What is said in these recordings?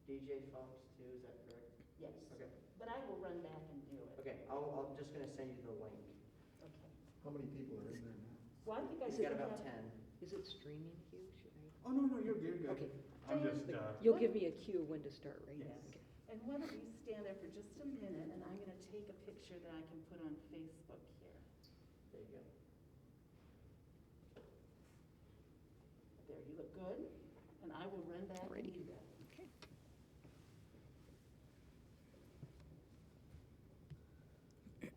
DJ Fox too, is that correct? Yes. Okay. But I will run back and do it. Okay, I'm just gonna send you the link. Okay. How many people are in there now? Well, I think I We've said got about we have- 10. Is it streaming queue? Should I? Oh, no, you're good. Okay. I'm just, You'll give me a cue when to start, right? Yes. Okay. And why don't you stand there for just a minute, and I'm gonna take a picture that I can put on Facebook here. There you go. There, you look good, and I will run back and Ready. do that. Okay.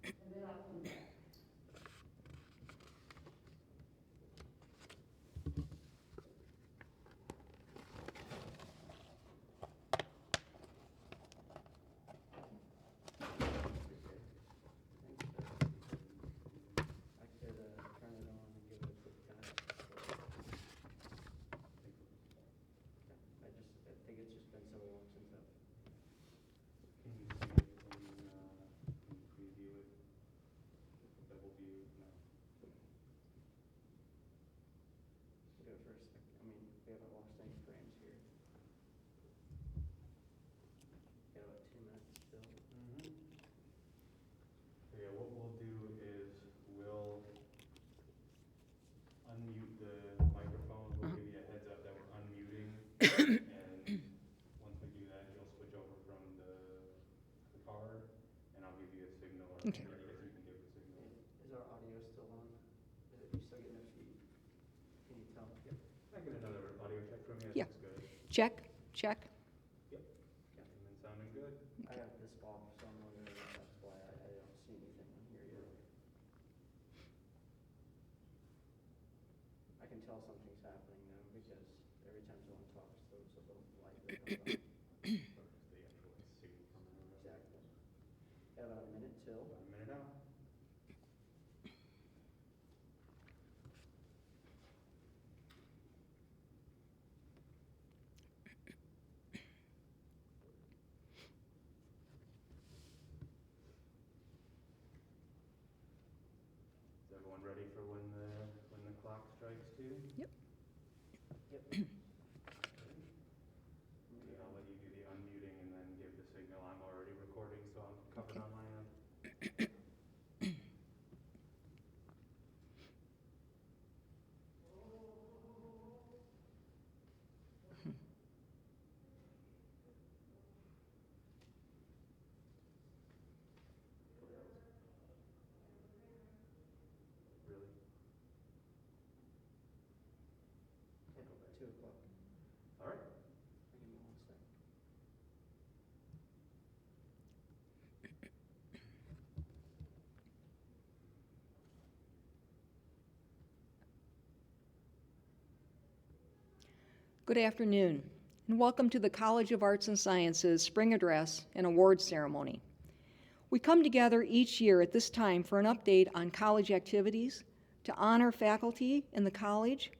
And then I'll come back. I could turn it on and give it a quick test. I think it's just been so long since I've. can you see it can you preview it? Double view? No. Do it for a sec. I mean, we haven't lost any frames here. Got about 2 minutes still. So yeah, what we'll do is we'll unmute the microphones. We'll give you a heads up that we're unmuting. And once we do that, you'll switch over from the card, and I'll give you a signal, or Okay. I guess you can give a signal. Is our audio still on? You still getting a feed? Can you tell? Yep. Can I get another audio check from you? Yeah. That's good. Check, check. Yep. Came in sounding good. I have this off, so I'm wondering if that's why I don't see anything on here yet. I can tell something's happening though, because every time someone talks, there's a little light that comes on. Or is the actual signal coming over? Exactly. Got about a minute till. About a minute out. Is everyone ready for when the clock strikes 2? Yep. Yep. Okay, I'll let you do the unmuting and then give the signal. I'm already recording, so I'm covered Okay. on my end. Really? Yep, 2 o'clock. All right. Give me 1 sec. Good afternoon, and welcome to the College of Arts and Sciences Spring Address and Awards Ceremony. We come together each year at this time for an update on college activities, to honor faculty in the college,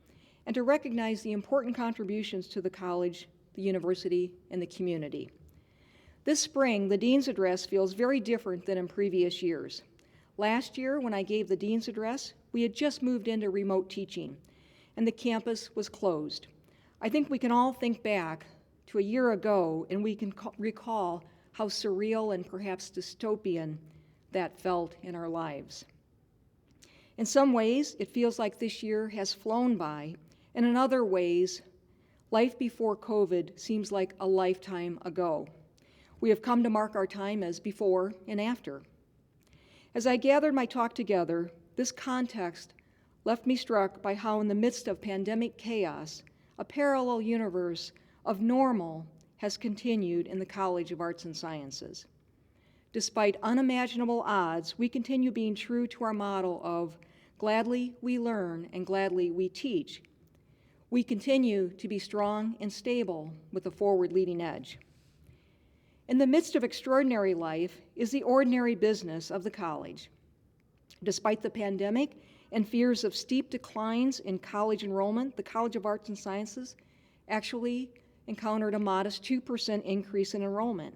and to recognize the important contributions to the college, the university, and the community. This spring, the Dean's Address feels very different than in previous years. Last year, when I gave the Dean's Address, we had just moved into remote teaching, and the campus was closed. I think we can all think back to a year ago, and we can recall how surreal and perhaps dystopian that felt in our lives. In some ways, it feels like this year has flown by, and in other ways, life before COVID seems like a lifetime ago. We have come to mark our time as before and after. As I gathered my talk together, this context left me struck by how in the midst of pandemic chaos, a parallel universe of normal has continued in the College of Arts and Sciences. Despite unimaginable odds, we continue being true to our motto of gladly we learn and gladly we teach. We continue to be strong and stable with a forward-leading edge. In the midst of extraordinary life is the ordinary business of the college. Despite the pandemic and fears of steep declines in college enrollment, the College of Arts and Sciences actually encountered a modest 2% increase in enrollment.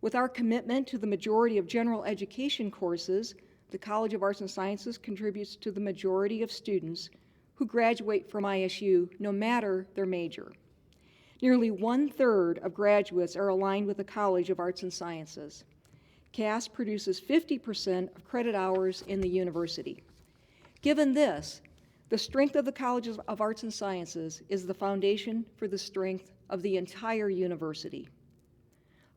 With our commitment to the majority of general education courses, the College of Arts and Sciences contributes to the majority of students who graduate from ISU no matter their major. Nearly 1/3 of graduates are aligned with the College of Arts and Sciences. CAS produces 50% of credit hours in the university. Given this, the strength of the College of Arts and Sciences is the foundation for the strength of the entire university.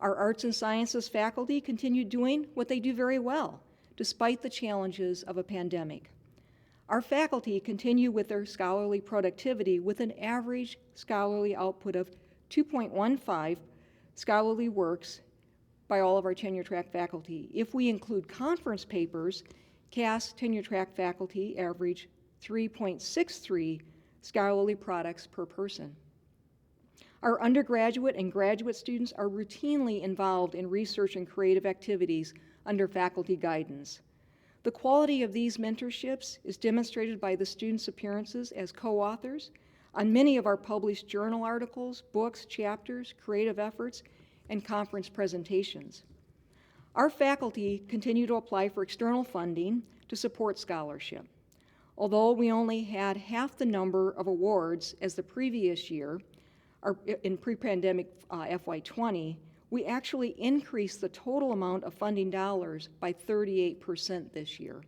Our arts and sciences faculty continue doing what they do very well, despite the challenges of a pandemic. Our faculty continue with their scholarly productivity with an average scholarly output of 2.15 scholarly works by all of our tenure-track faculty. If we include conference papers, CAS tenure-track faculty average 3.63 scholarly products per person. Our undergraduate and graduate students are routinely involved in research and creative activities under faculty guidance. The quality of these mentorships is demonstrated by the students' appearances as co-authors on many of our published journal articles, books, chapters, creative efforts, and conference presentations. Our faculty continue to apply for external funding to support scholarship. Although we only had half the number of awards as the previous year, in pre-pandemic FY20, we actually increased the total amount of funding dollars by 38% this year.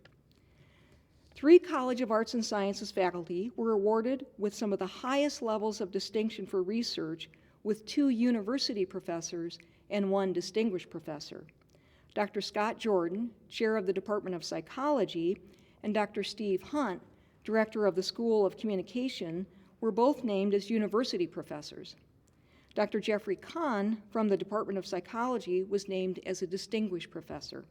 3 College of Arts and Sciences faculty were awarded with some of the highest levels of distinction for research, with 2 university professors and 1 distinguished professor. Dr. Scott Jordan, chair of the Department of Psychology, and Dr. Steve Hunt, director of the School of Communication, were both named as university professors. Dr. Jeffrey Kahn from the Department of Psychology was named as a distinguished professor.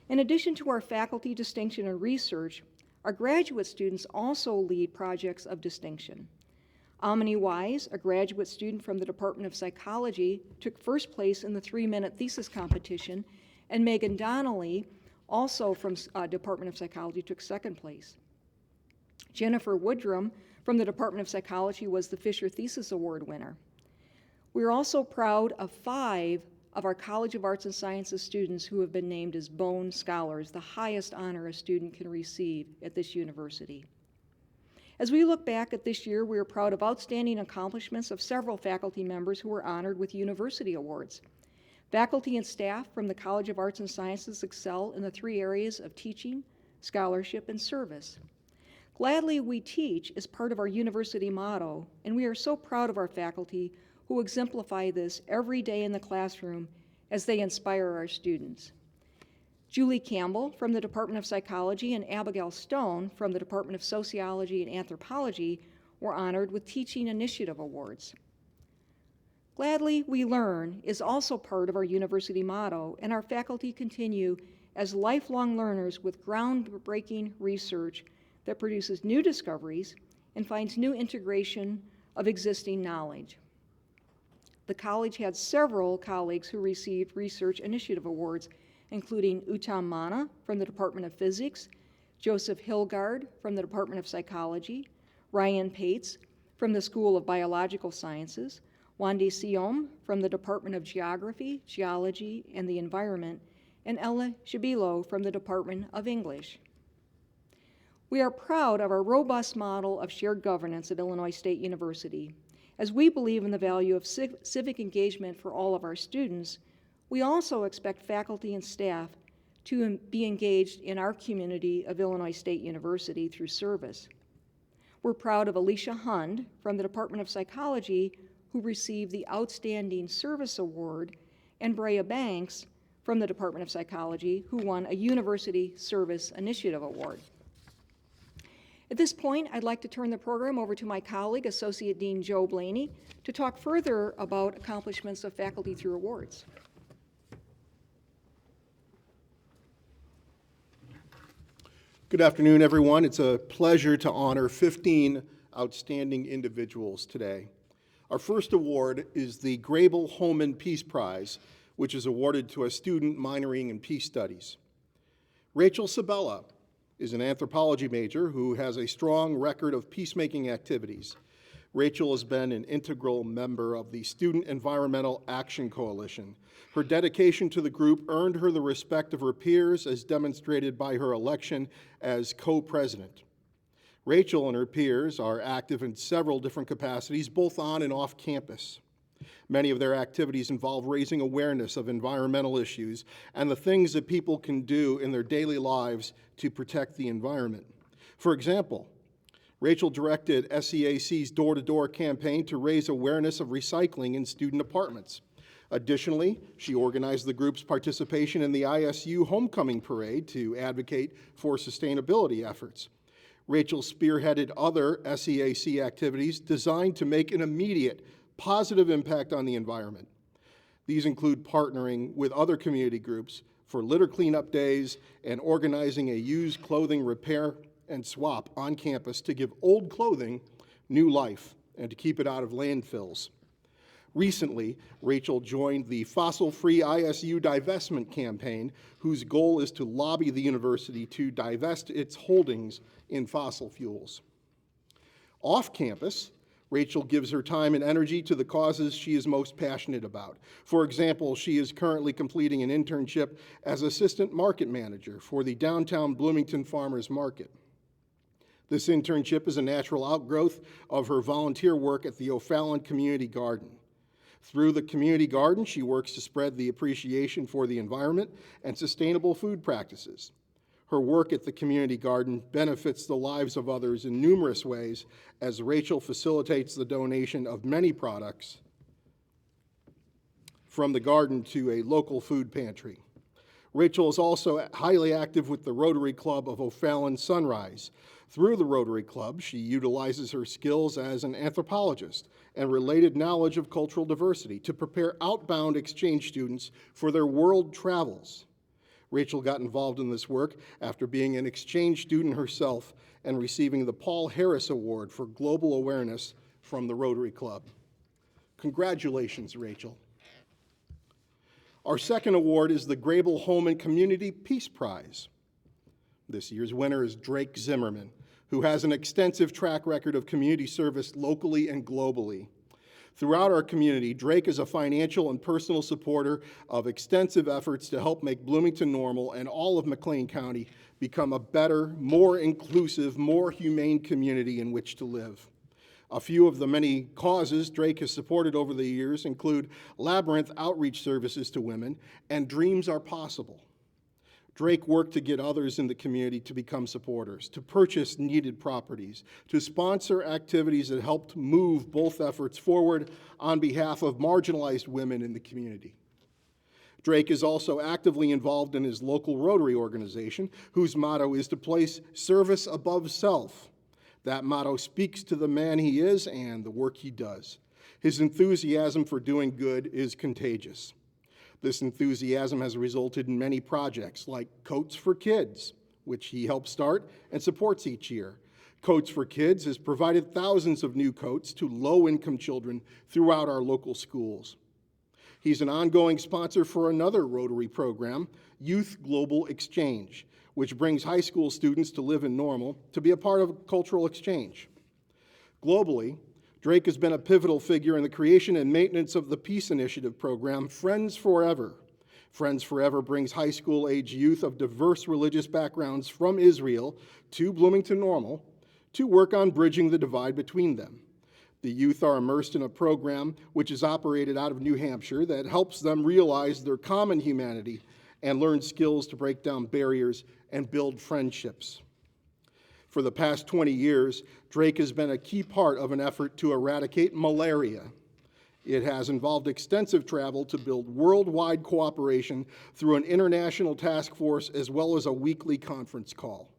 In addition to our faculty distinction and research, our graduate students also lead projects of distinction. Amini Wise, a graduate student from the Department of Psychology, took first place in the 3-minute thesis competition, and Megan Donnelly, also from Department of Psychology, took second place. Jennifer Woodrum from the Department of Psychology was the Fisher Thesis Award winner. We are also proud of 5 of our College of Arts and Sciences students who have been named as Bone Scholars, the highest honor a student can receive at this university. As we look back at this year, we are proud of outstanding accomplishments of several faculty members who were honored with university awards. Faculty and staff from the College of Arts and Sciences excel in the 3 areas of teaching, scholarship, and service. Gladly We Teach is part of our university motto, and we are so proud of our faculty who exemplify this every day in the classroom as they inspire our students. Julie Campbell from the Department of Psychology and Abigail Stone from the Department of Sociology and Anthropology were honored with Teaching Initiative Awards. Gladly We Learn is also part of our university motto, and our faculty continue as lifelong learners with groundbreaking research that produces new discoveries and finds new integration of existing knowledge. The college had several colleagues who received Research Initiative Awards, including Uttam Mana from the Department of Physics, Joseph Hilgard from the Department of Psychology, Ryan Pates from the School of Biological Sciences, Wandi Siom from the Department of Geography, Geology, and the Environment, and Ella Shabilo from the Department of English. We are proud of our robust model of shared governance at Illinois State University. As we believe in the value of civic engagement for all of our students, we also expect faculty and staff to be engaged in our community of Illinois State University through service. We're proud of Alicia Hund from the Department of Psychology, who received the Outstanding Service Award, and Brea Banks from the Department of Psychology, who won a University Service Initiative Award. At this point, I'd like to turn the program over to my colleague, Associate Dean Joe Blaney, to talk further about accomplishments of faculty through awards. Good afternoon, everyone. It's a pleasure to honor 15 outstanding individuals today. Our first award is the Grable Holman Peace Prize, which is awarded to a student minoring in peace studies. Rachel Sabella is an anthropology major who has a strong record of peacemaking activities. Rachel has been an integral member of the Student Environmental Action Coalition. Her dedication to the group earned her the respect of her peers, as demonstrated by her election as co-president. Rachel and her peers are active in several different capacities, both on and off campus. Many of their activities involve raising awareness of environmental issues and the things that people can do in their daily lives to protect the environment. For example, Rachel directed SEAC's door-to-door campaign to raise awareness of recycling in student apartments. Additionally, she organized the group's participation in the ISU Homecoming Parade to advocate for sustainability efforts. Rachel spearheaded other SEAC activities designed to make an immediate, positive impact on the environment. These include partnering with other community groups for litter cleanup days and organizing a used clothing repair and swap on campus to give old clothing new life and to keep it out of landfills. Recently, Rachel joined the Fossil-Free ISU Divestment Campaign, whose goal is to lobby the university to divest its holdings in fossil fuels. Off campus, Rachel gives her time and energy to the causes she is most passionate about. For example, she is currently completing an internship as Assistant Market Manager for the downtown Bloomington Farmers Market. This internship is a natural outgrowth of her volunteer work at the O'Fallon Community Garden. Through the community garden, she works to spread the appreciation for the environment and sustainable food practices. Her work at the community garden benefits the lives of others in numerous ways as Rachel facilitates the donation of many products from the garden to a local food pantry. Rachel is also highly active with the Rotary Club of O'Fallon Sunrise. Through the Rotary Club, she utilizes her skills as an anthropologist and related knowledge of cultural diversity to prepare outbound exchange students for their world travels. Rachel got involved in this work after being an exchange student herself and receiving the Paul Harris Award for Global Awareness from the Rotary Club. Congratulations, Rachel. Our second award is the Grable Home and Community Peace Prize. This year's winner is Drake Zimmerman, who has an extensive track record of community service locally and globally. Throughout our community, Drake is a financial and personal supporter of extensive efforts to help make Bloomington Normal and all of McLean County become a better, more inclusive, more humane community in which to live. A few of the many causes Drake has supported over the years include Labyrinth outreach services to women and Dreams Are Possible. Drake worked to get others in the community to become supporters, to purchase needed properties, to sponsor activities that helped move both efforts forward on behalf of marginalized women in the community. Drake is also actively involved in his local Rotary organization, whose motto is to place service above self. That motto speaks to the man he is and the work he does. His enthusiasm for doing good is contagious. This enthusiasm has resulted in many projects like Coats for Kids, which he helped start and supports each year. Coats for Kids has provided thousands of new coats to low-income children throughout our local schools. He's an ongoing sponsor for another Rotary program, Youth Global Exchange, which brings high school students to live in Normal to be a part of a cultural exchange. Globally, Drake has been a pivotal figure in the creation and maintenance of the Peace Initiative program, Friends Forever. Friends Forever brings high school-age youth of diverse religious backgrounds from Israel to Bloomington Normal to work on bridging the divide between them. The youth are immersed in a program which is operated out of New Hampshire that helps them realize their common humanity and learn skills to break down barriers and build friendships. For the past 20 years, Drake has been a key part of an effort to eradicate malaria. It has involved extensive travel to build worldwide cooperation through an international task force as well as a weekly conference call.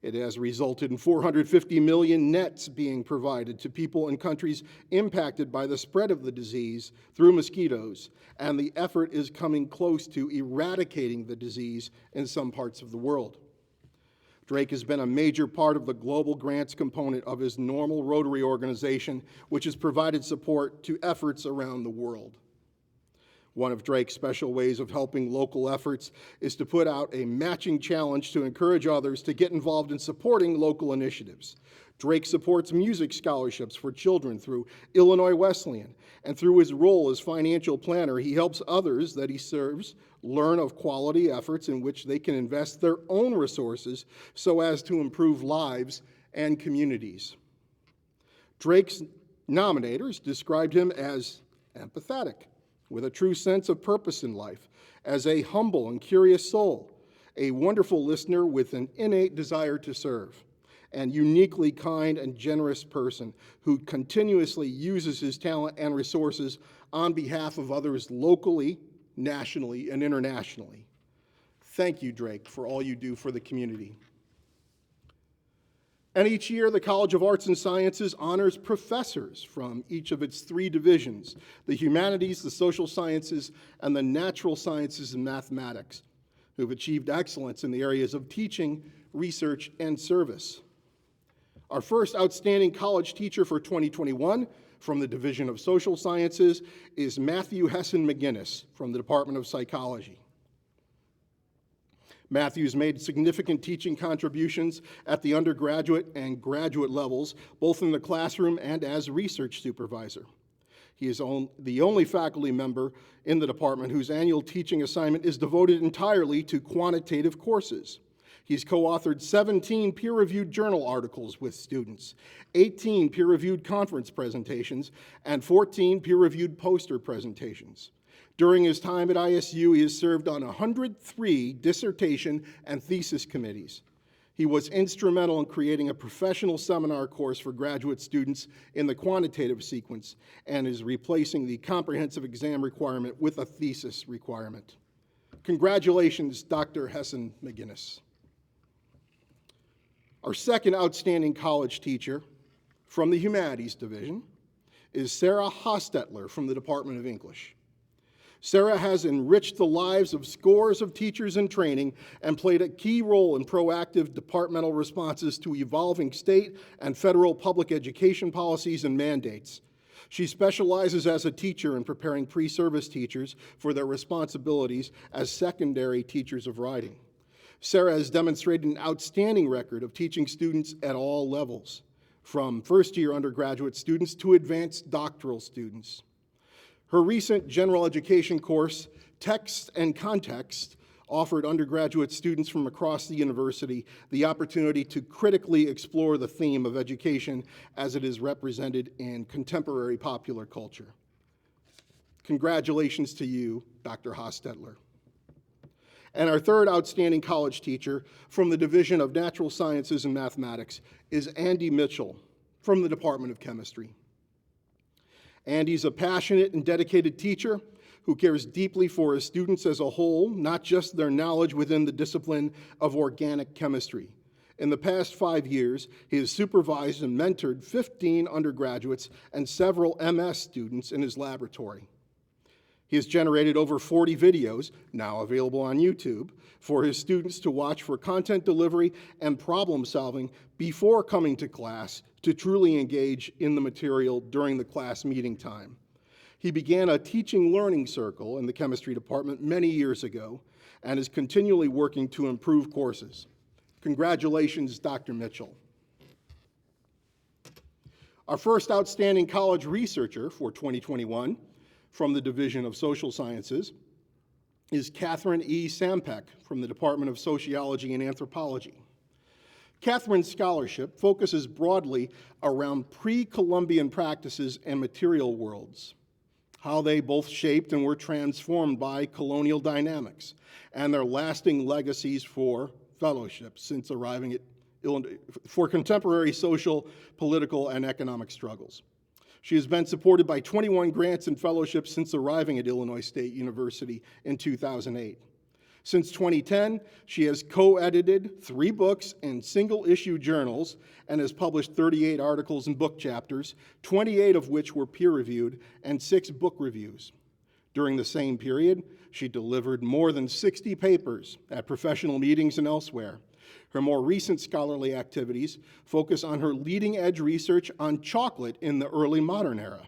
It has resulted in 450 million nets being provided to people in countries impacted by the spread of the disease through mosquitoes, and the effort is coming close to eradicating the disease in some parts of the world. Drake has been a major part of the global grants component of his Normal Rotary organization, which has provided support to efforts around the world. One of Drake's special ways of helping local efforts is to put out a matching challenge to encourage others to get involved in supporting local initiatives. Drake supports music scholarships for children through Illinois Wesleyan, and through his role as financial planner, he helps others that he serves learn of quality efforts in which they can invest their own resources so as to improve lives and communities. Drake's nominators described him as empathetic, with a true sense of purpose in life, as a humble and curious soul, a wonderful listener with an innate desire to serve, and uniquely kind and generous person who continuously uses his talent and resources on behalf of others locally, nationally, and internationally. Thank you, Drake, for all you do for the community. And each year, the College of Arts and Sciences honors professors from each of its 3 divisions, the humanities, the social sciences, and the natural sciences and mathematics, who have achieved excellence in the areas of teaching, research, and service. Our first outstanding college teacher for 2021 from the Division of Social Sciences is Matthew Hessen McGinnis from the Department of Psychology. Matthew's made significant teaching contributions at the undergraduate and graduate levels, both in the classroom and as research supervisor. He is the only faculty member in the department whose annual teaching assignment is devoted entirely to quantitative courses. He's co-authored 17 peer-reviewed journal articles with students, 18 peer-reviewed conference presentations, and 14 peer-reviewed poster presentations. During his time at ISU, he has served on 103 dissertation and thesis committees. He was instrumental in creating a professional seminar course for graduate students in the quantitative sequence and is replacing the comprehensive exam requirement with a thesis requirement. Congratulations, Dr. Hessen McGinnis. Our second outstanding college teacher from the Humanities Division is Sarah Hostetler from the Department of English. Sarah has enriched the lives of scores of teachers in training and played a key role in proactive departmental responses to evolving state and federal public education policies and mandates. She specializes as a teacher in preparing pre-service teachers for their responsibilities as secondary teachers of writing. Sarah has demonstrated an outstanding record of teaching students at all levels, from first-year undergraduate students to advanced doctoral students. Her recent general education course, Text and Context, offered undergraduate students from across the university the opportunity to critically explore the theme of education as it is represented in contemporary popular culture. Congratulations to you, Dr. Hostetler. And our third outstanding college teacher from the Division of Natural Sciences and Mathematics is Andy Mitchell from the Department of Chemistry. Andy's a passionate and dedicated teacher who cares deeply for his students as a whole, not just their knowledge within the discipline of organic chemistry. In the past 5 years, he has supervised and mentored 15 undergraduates and several MS students in his laboratory. He has generated over 40 videos, now available on YouTube, for his students to watch for content delivery and problem solving before coming to class to truly engage in the material during the class meeting time. He began a teaching learning circle in the chemistry department many years ago and is continually working to improve courses. Congratulations, Dr. Mitchell. Our first outstanding college researcher for 2021 from the Division of Social Sciences is Catherine E. Sampek from the Department of Sociology and Anthropology. Catherine's scholarship focuses broadly around pre-Columbian practices and material worlds, how they both shaped and were transformed by colonial dynamics, and their lasting legacies for fellowship since arriving at Illinois, for contemporary social, political, and economic struggles. She has been supported by 21 grants and fellowships since arriving at Illinois State University in 2008. Since 2010, she has co-edited 3 books and single-issue journals and has published 38 articles and book chapters, 28 of which were peer-reviewed, and 6 book reviews. During the same period, she delivered more than 60 papers at professional meetings and elsewhere. Her more recent scholarly activities focus on her leading-edge research on chocolate in the early modern era.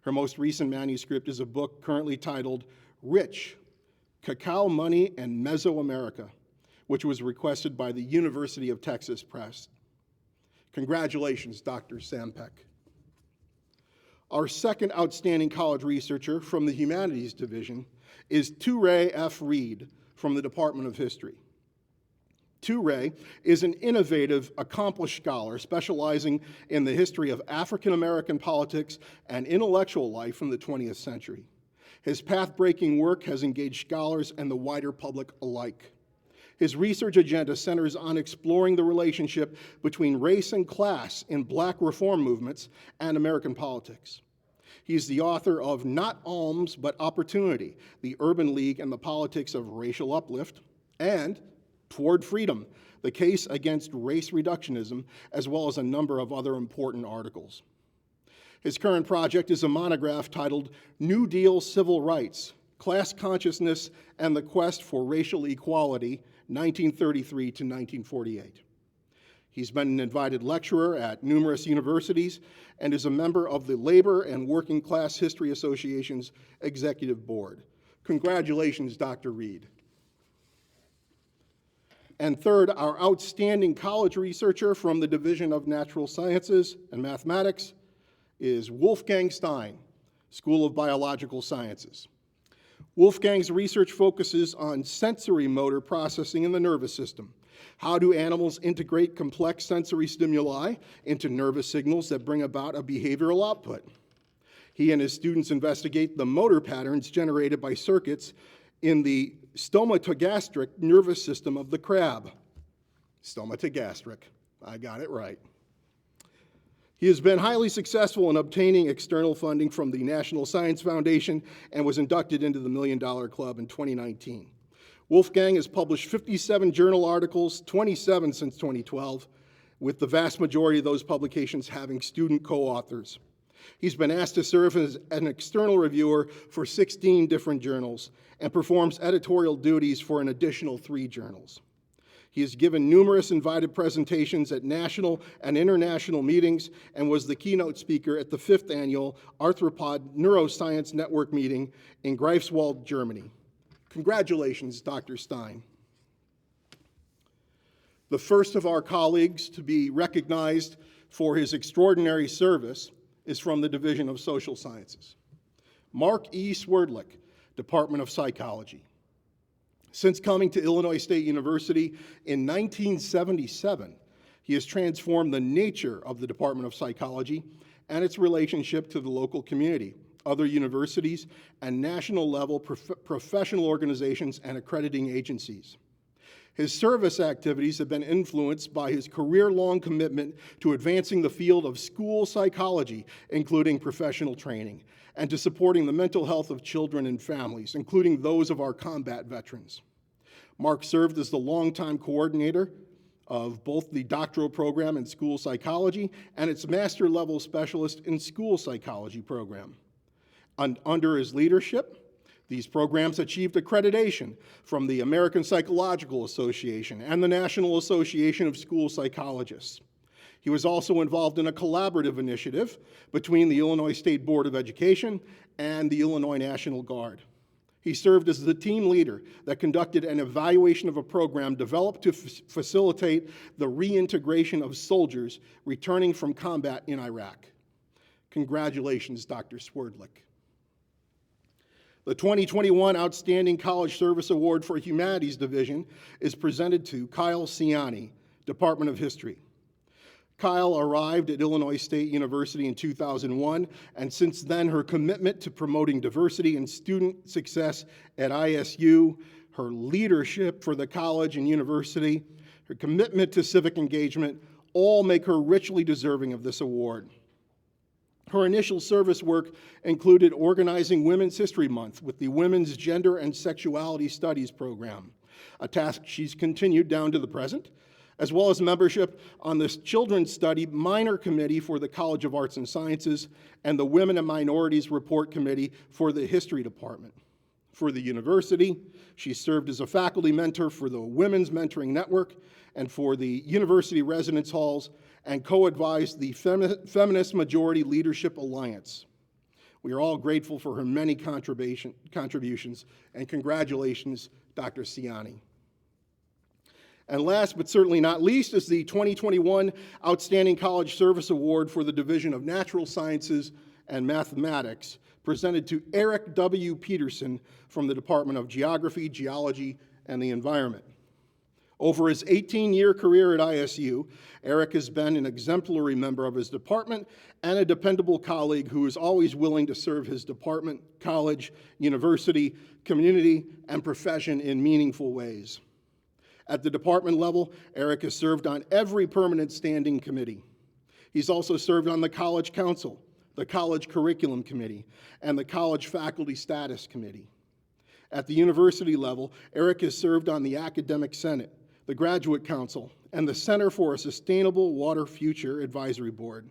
Her most recent manuscript is a book currently titled Rich: Cacao Money and Mesoamerica, which was requested by the University of Texas Press. Congratulations, Dr. Sampek. Our second outstanding college researcher from the Humanities Division is Touré F. Reed from the Department of History. Toure is an innovative, accomplished scholar specializing in the history of African American politics and intellectual life in the 20th century. His path-breaking work has engaged scholars and the wider public alike. His research agenda centers on exploring the relationship between race and class in Black reform movements and American politics. He's the author of Not Alms, But Opportunity, the Urban League and the Politics of Racial Uplift, and Toward Freedom, the Case Against Race Reductionism, as well as a number of other important articles. His current project is a monograph titled New Deal Civil Rights, Class Consciousness and the Quest for Racial Equality, 1933 to 1948. He's been an invited lecturer at numerous universities and is a member of the Labor and Working Class History Association's Executive Board. Congratulations, Dr. Reed. And third, our outstanding college researcher from the Division of Natural Sciences and Mathematics is Wolfgang Stein, School of Biological Sciences. Wolfgang's research focuses on sensory motor processing in the nervous system. How do animals integrate complex sensory stimuli into nervous signals that bring about a behavioral output? He and his students investigate the motor patterns generated by circuits in the stomatogastric nervous system of the crab. Stomatogastric, I got it right. He has been highly successful in obtaining external funding from the National Science Foundation and was inducted into the $1 Million Club in 2019. Wolfgang has published 57 journal articles, 27 since 2012, with the vast majority of those publications having student co-authors. He's been asked to serve as an external reviewer for 16 different journals and performs editorial duties for an additional 3 journals. He has given numerous invited presentations at national and international meetings and was the keynote speaker at the 5th annual Arthropod Neuroscience Network meeting in Greifswald, Germany. Congratulations, Dr. Stein. The first of our colleagues to be recognized for his extraordinary service is from the Division of Social Sciences. Mark E. Swerdlick, Department of Psychology. Since coming to Illinois State University in 1977, he has transformed the nature of the Department of Psychology and its relationship to the local community, other universities, and national-level professional organizations and accrediting agencies. His service activities have been influenced by his career-long commitment to advancing the field of school psychology, including professional training, and to supporting the mental health of children and families, including those of our combat veterans. Mark served as the longtime coordinator of both the doctoral program in school psychology and its master-level specialist in school psychology program. Under his leadership, these programs achieved accreditation from the American Psychological Association and the National Association of School Psychologists. He was also involved in a collaborative initiative between the Illinois State Board of Education and the Illinois National Guard. He served as the team leader that conducted an evaluation of a program developed to facilitate the reintegration of soldiers returning from combat in Iraq. Congratulations, Dr. Swerdlick. The 2021 Outstanding College Service Award for Humanities Division is presented to Kyle Ciani, Department of History. Kyle arrived at Illinois State University in 2001, and since then her commitment to promoting diversity and student success at ISU, her leadership for the college and university, her commitment to civic engagement, all make her richly deserving of this award. Her initial service work included organizing Women's History Month with the Women's Gender and Sexuality Studies program, a task she's continued down to the present, as well as membership on the Children's Study Minor Committee for the College of Arts and Sciences and the Women and Minorities Report Committee for the History Department. For the university, she served as a faculty mentor for the Women's Mentoring Network and for the University Residence Halls and co-advised the Feminist Majority Leadership Alliance. We are all grateful for her many contributions, and congratulations, Dr. Ciani. And last but certainly not least is the 2021 Outstanding College Service Award for the Division of Natural Sciences and Mathematics, presented to Eric W. Peterson from the Department of Geography, Geology, and the Environment. Over his 18-year career at ISU, Eric has been an exemplary member of his department and a dependable colleague who is always willing to serve his department, college, university, community, and profession in meaningful ways. At the department level, Eric has served on every permanent standing committee. He's also served on the College Council, the College Curriculum Committee, and the College Faculty Status Committee. At the university level, Eric has served on the Academic Senate, the Graduate Council, and the Center for a Sustainable Water Future Advisory Board.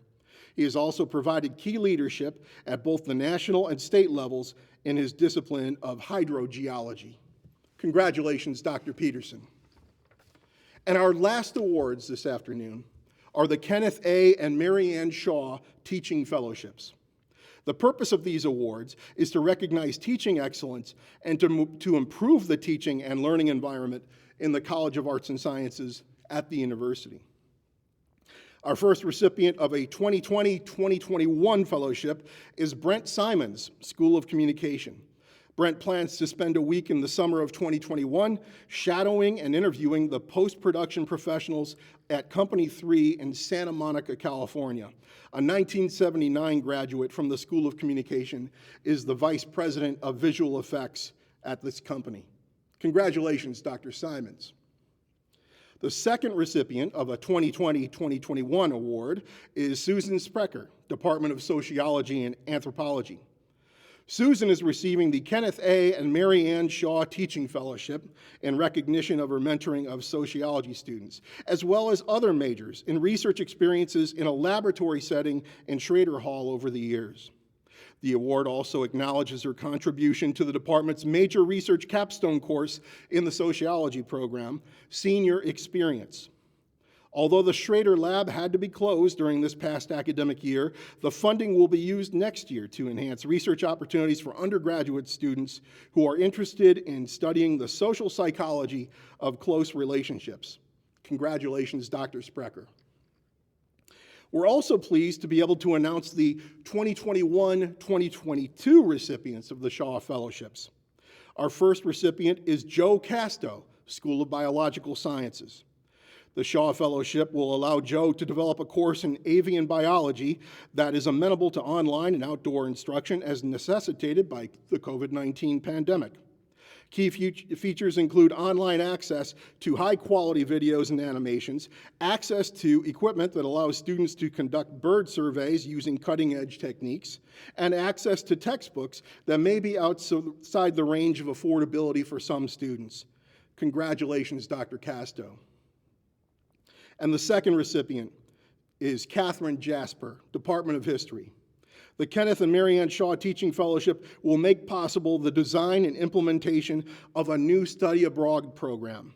He has also provided key leadership at both the national and state levels in his discipline of hydrogeology. Congratulations, Dr. Peterson. And our last awards this afternoon are the Kenneth A. and Mary Ann Shaw Teaching Fellowships. The purpose of these awards is to recognize teaching excellence and to improve the teaching and learning environment in the College of Arts and Sciences at the university. Our first recipient of a 2020-2021 fellowship is Brent Simons, School of Communication. Brent plans to spend a week in the summer of 2021 shadowing and interviewing the post-production professionals at Company 3 in Santa Monica, California. A 1979 graduate from the School of Communication is the Vice President of Visual Effects at this company. Congratulations, Dr. Simons. The second recipient of a 2020-2021 award is Susan Sprecher, Department of Sociology and Anthropology. Susan is receiving the Kenneth A. and Mary Ann Shaw Teaching Fellowship in recognition of her mentoring of sociology students, as well as other majors in research experiences in a laboratory setting in Schrader Hall over the years. The award also acknowledges her contribution to the department's major research capstone course in the sociology program, Senior Experience. Although the Schrader Lab had to be closed during this past academic year, the funding will be used next year to enhance research opportunities for undergraduate students who are interested in studying the social psychology of close relationships. Congratulations, Dr. Sprecher. We're also pleased to be able to announce the 2021-2022 recipients of the Shaw Fellowships. Our first recipient is Joe Casto, School of Biological Sciences. The Shaw Fellowship will allow Joe to develop a course in avian biology that is amenable to online and outdoor instruction as necessitated by the COVID-19 pandemic. Key features include online access to high-quality videos and animations, access to equipment that allows students to conduct bird surveys using cutting-edge techniques, and access to textbooks that may be outside the range of affordability for some students. Congratulations, Dr. Casto. And the second recipient is Catherine Jasper, Department of History. The Kenneth and Mary Ann Shaw Teaching Fellowship will make possible the design and implementation of a new study abroad program.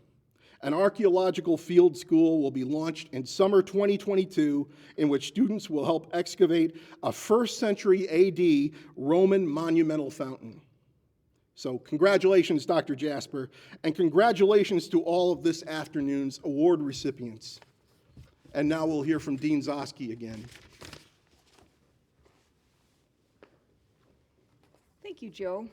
An archaeological field school will be launched in summer 2022 in which students will help excavate a 1st century AD Roman monumental fountain. So congratulations, Dr. Jasper, and congratulations to all of this afternoon's award recipients. And now we'll hear from Dean Zosky again. Thank you, Joe.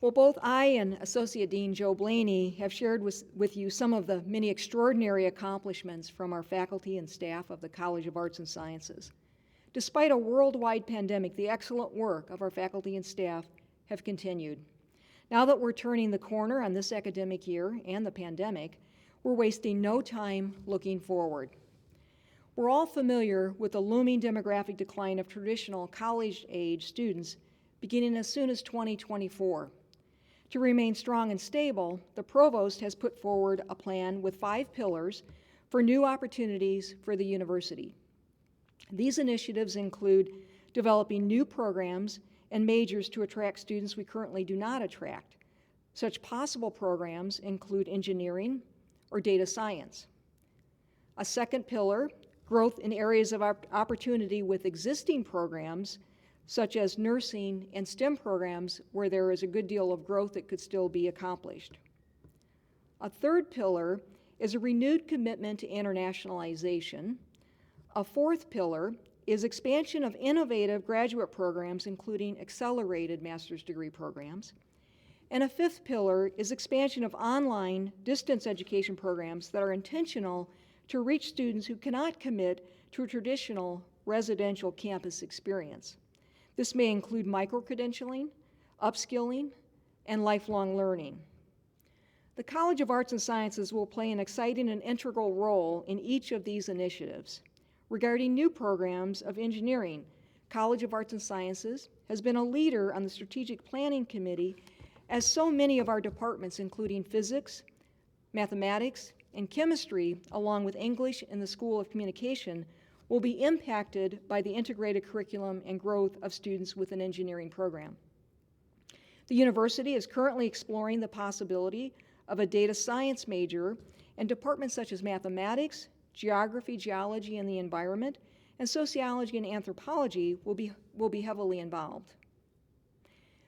Well, both I and Associate Dean Joe Blaney have shared with you some of the many extraordinary accomplishments from our faculty and staff of the College of Arts and Sciences. Despite a worldwide pandemic, the excellent work of our faculty and staff have continued. Now that we're turning the corner on this academic year and the pandemic, we're wasting no time looking forward. We're all familiar with the looming demographic decline of traditional college-age students beginning as soon as 2024. To remain strong and stable, the Provost has put forward a plan with 5 pillars for new opportunities for the university. These initiatives include developing new programs and majors to attract students we currently do not attract. Such possible programs include engineering or data science. A second pillar, growth in areas of opportunity with existing programs, such as nursing and STEM programs where there is a good deal of growth that could still be accomplished. A third pillar is a renewed commitment to internationalization. A fourth pillar is expansion of innovative graduate programs, including accelerated master's degree programs. And a fifth pillar is expansion of online distance education programs that are intentional to reach students who cannot commit to a traditional residential campus experience. This may include micro-credentialing, upskilling, and lifelong learning. The College of Arts and Sciences will play an exciting and integral role in each of these initiatives. Regarding new programs of engineering, College of Arts and Sciences has been a leader on the Strategic Planning Committee, as so many of our departments, including physics, mathematics, and chemistry, along with English and the School of Communication, will be impacted by the integrated curriculum and growth of students with an engineering program. The university is currently exploring the possibility of a data science major, and departments such as mathematics, geography, geology, and the environment, and sociology and anthropology will be heavily involved.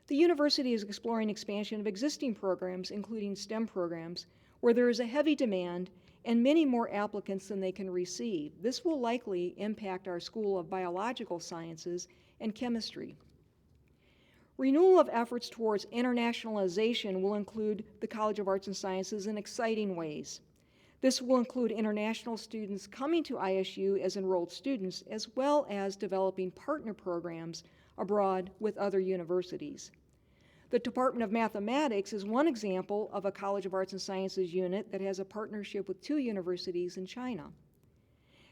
The university is exploring expansion of existing programs, including STEM programs, where there is a heavy demand and many more applicants than they can receive. This will likely impact our School of Biological Sciences and Chemistry. Renewal of efforts towards internationalization will include the College of Arts and Sciences in exciting ways. This will include international students coming to ISU as enrolled students, as well as developing partner programs abroad with other universities. The Department of Mathematics is one example of a College of Arts and Sciences unit that has a partnership with 2 universities in China.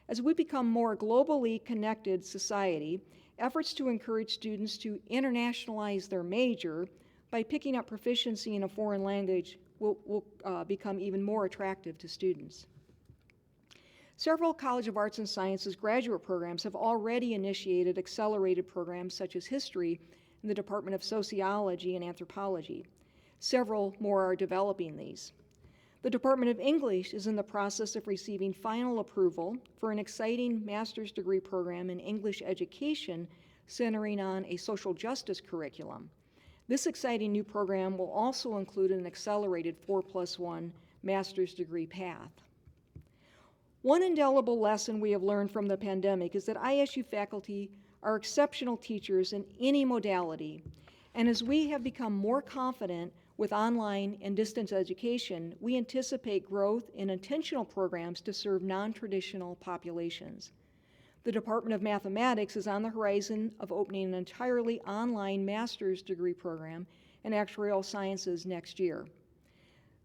As we become more globally connected society, efforts to encourage students to internationalize their major by picking up proficiency in a foreign language will become even more attractive to students. Several College of Arts and Sciences graduate programs have already initiated accelerated programs such as history in the Department of Sociology and Anthropology. Several more are developing these. The Department of English is in the process of receiving final approval for an exciting master's degree program in English education centering on a social justice curriculum. This exciting new program will also include an accelerated 4+1 master's degree path. One indelible lesson we have learned from the pandemic is that ISU faculty are exceptional teachers in any modality, and as we have become more confident with online and distance education, we anticipate growth in intentional programs to serve non-traditional populations. The Department of Mathematics is on the horizon of opening an entirely online master's degree program in actuarial sciences next year.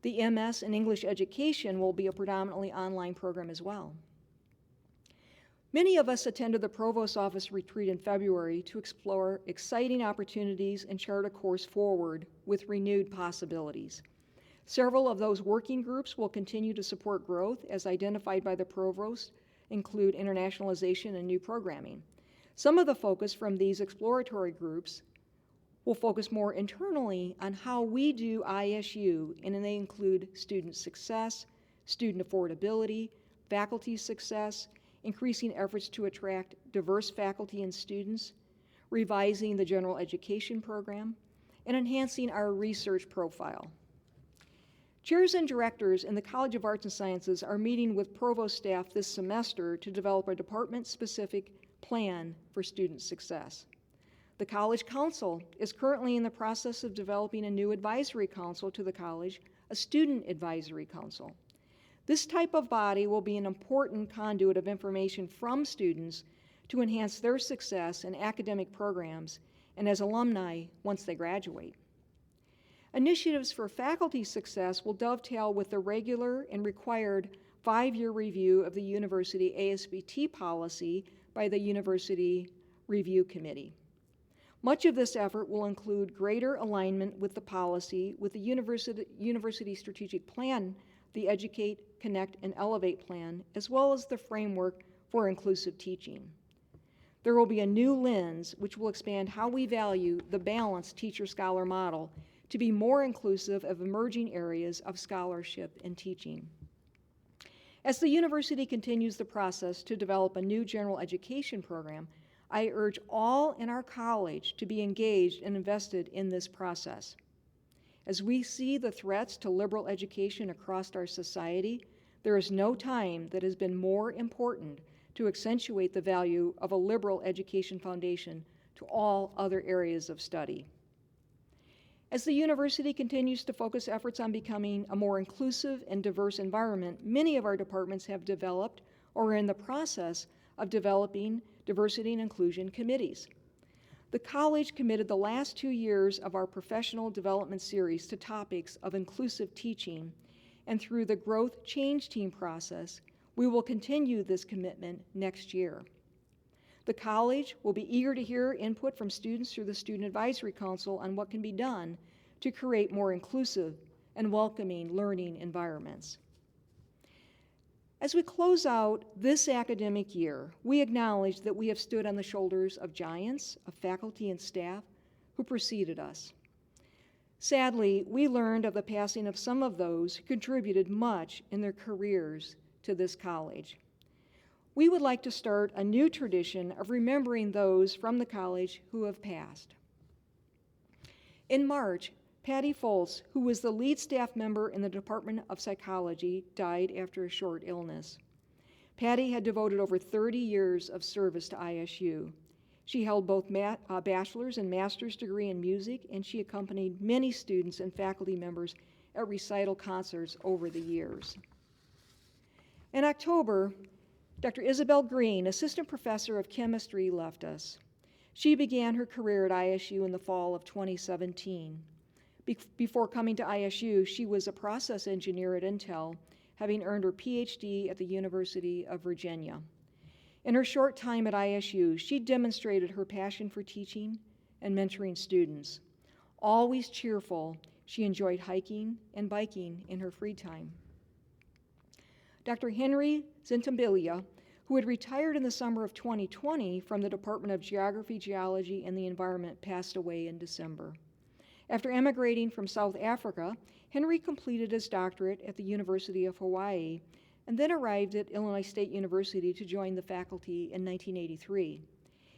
The MS in English education will be a predominantly online program as well. Many of us attended the Provost Office retreat in February to explore exciting opportunities and chart a course forward with renewed possibilities. Several of those working groups will continue to support growth as identified by the Provost, include internationalization and new programming. Some of the focus from these exploratory groups will focus more internally on how we do ISU, and they include student success, student affordability, faculty success, increasing efforts to attract diverse faculty and students, revising the general education program, and enhancing our research profile. Chairs and directors in the College of Arts and Sciences are meeting with provost staff this semester to develop a department-specific plan for student success. The College Council is currently in the process of developing a new advisory council to the college, a student advisory council. This type of body will be an important conduit of information from students to enhance their success in academic programs and as alumni once they graduate. Initiatives for faculty success will dovetail with the regular and required 5-year review of the university ASBT policy by the University Review Committee. Much of this effort will include greater alignment with the policy with the university strategic plan, the Educate, Connect, and Elevate plan, as well as the framework for inclusive teaching. There will be a new lens which will expand how we value the balanced teacher-scholar model to be more inclusive of emerging areas of scholarship and teaching. As the university continues the process to develop a new general education program, I urge all in our college to be engaged and invested in this process. As we see the threats to liberal education across our society, there is no time that has been more important to accentuate the value of a liberal education foundation to all other areas of study. As the university continues to focus efforts on becoming a more inclusive and diverse environment, many of our departments have developed or are in the process of developing diversity and inclusion committees. The college committed the last 2 years of our professional development series to topics of inclusive teaching, and through the Growth Change Team process, we will continue this commitment next year. The college will be eager to hear input from students through the Student Advisory Council on what can be done to create more inclusive and welcoming learning environments. As we close out this academic year, we acknowledge that we have stood on the shoulders of giants, of faculty and staff who preceded us. Sadly, we learned of the passing of some of those who contributed much in their careers to this college. We would like to start a new tradition of remembering those from the college who have passed. In March, Patty Foltz, who was the lead staff member in the Department of Psychology, died after a short illness. Patty had devoted over 30 years of service to ISU. She held both bachelor's and master's degree in music, and she accompanied many students and faculty members at recital concerts over the years. In October, Dr. Isabel Green, assistant professor of chemistry, left us. She began her career at ISU in the fall of 2017. Before coming to ISU, she was a process engineer at Intel, having earned her PhD at the University of Virginia. In her short time at ISU, she demonstrated her passion for teaching and mentoring students. Always cheerful, she enjoyed hiking and biking in her free time. Dr. Henry Zintambilia, who had retired in the summer of 2020 from the Department of Geography, Geology, and the Environment, passed away in December. After emigrating from South Africa, Henry completed his doctorate at the University of Hawaii and then arrived at Illinois State University to join the faculty in 1983.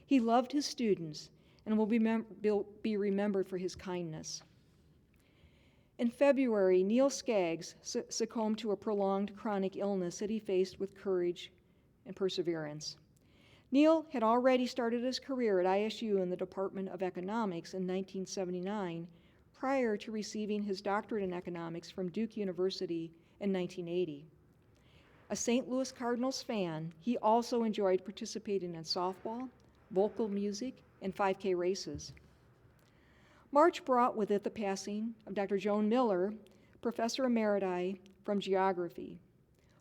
He loved his students and will be remembered for his kindness. In February, Neil Skaggs succumbed to a prolonged chronic illness that he faced with courage and perseverance. Neil had already started his career at ISU in the Department of Economics in 1979, prior to receiving his doctorate in economics from Duke University in 1980. A St. Louis Cardinals fan, he also enjoyed participating in softball, vocal music, and 5K races. March brought with it the passing of Dr. Joan Miller, Professor Emeriti from Geography.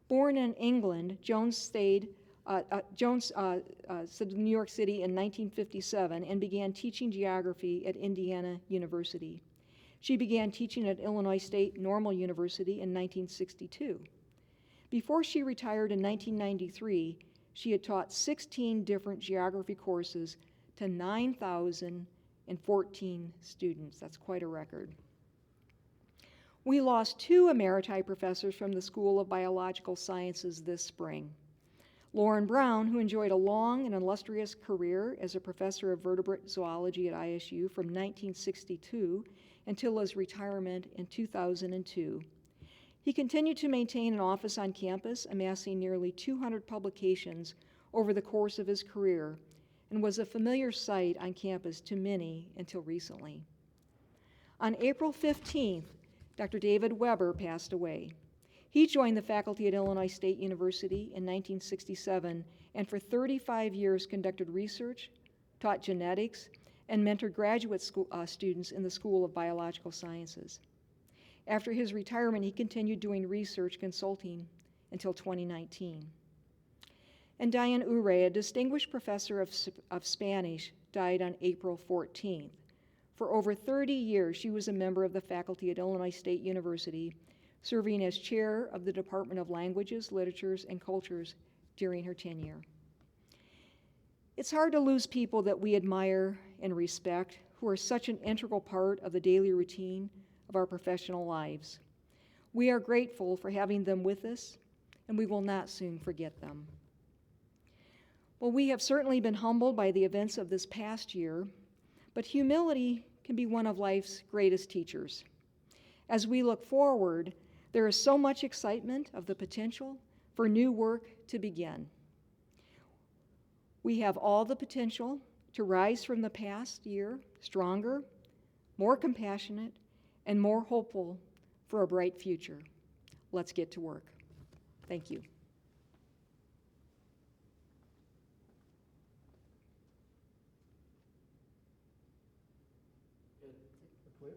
Born in England, Jones stayed New York City in 1957 and began teaching geography at Indiana University. She began teaching at Illinois State Normal University in 1962. Before she retired in 1993, she had taught 16 different geography courses to 9,014 students. That's quite a record. We lost 2 emeriti professors from the School of Biological Sciences this spring. Lauren Brown, who enjoyed a long and illustrious career as a professor of vertebrate zoology at ISU from 1962 until his retirement in 2002. He continued to maintain an office on campus, amassing nearly 200 publications over the course of his career, and was a familiar sight on campus to many until recently. On April 15th, Dr. David Weber passed away. He joined the faculty at Illinois State University in 1967 and for 35 years conducted research, taught genetics, and mentored graduate students in the School of Biological Sciences. After his retirement, he continued doing research consulting until 2019. And Diane Urey, a distinguished professor of Spanish, died on April 14th. For over 30 years, she was a member of the faculty at Illinois State University, serving as chair of the Department of Languages, Literatures, and Cultures during her tenure. It's hard to lose people that we admire and respect, who are such an integral part of the daily routine of our professional lives. We are grateful for having them with us, and we will not soon forget them. Well, we have certainly been humbled by the events of this past year, but humility can be one of life's greatest teachers. As we look forward, there is so much excitement of the potential for new work to begin. We have all the potential to rise from the past year stronger, more compassionate, and more hopeful for a bright future. Let's get to work. Thank you. Clear?